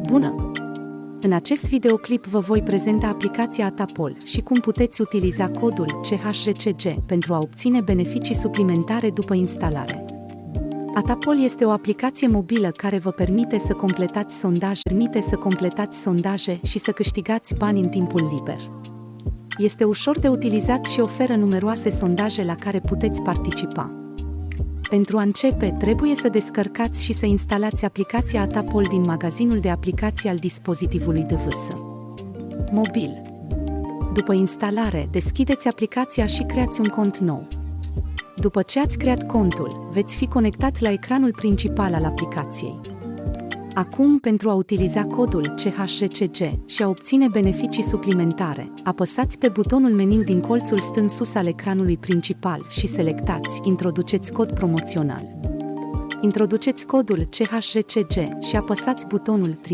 Bună! În acest videoclip vă voi prezenta aplicația Atapol și cum puteți utiliza codul CHRCG pentru a obține beneficii suplimentare după instalare. Atapol este o aplicație mobilă care vă permite să completați sondaje și să câștigați bani în timpul liber. Este ușor de utilizat și oferă numeroase sondaje la care puteți participa. Pentru a începe, trebuie să descărcați și să instalați aplicația Atapol din magazinul de aplicații al dispozitivului device mobil. După instalare, deschideți aplicația și creați un cont nou. După ce ați creat contul, veți fi conectat la ecranul principal al aplicației. Acum, pentru a utiliza codul CHRCG și a obține beneficii suplimentare, apăsați pe butonul meniu din colțul stâng sus al ecranului principal și selectați Introduceți cod promoțional. Introduceți codul CHRCG și apăsați butonul Trimite.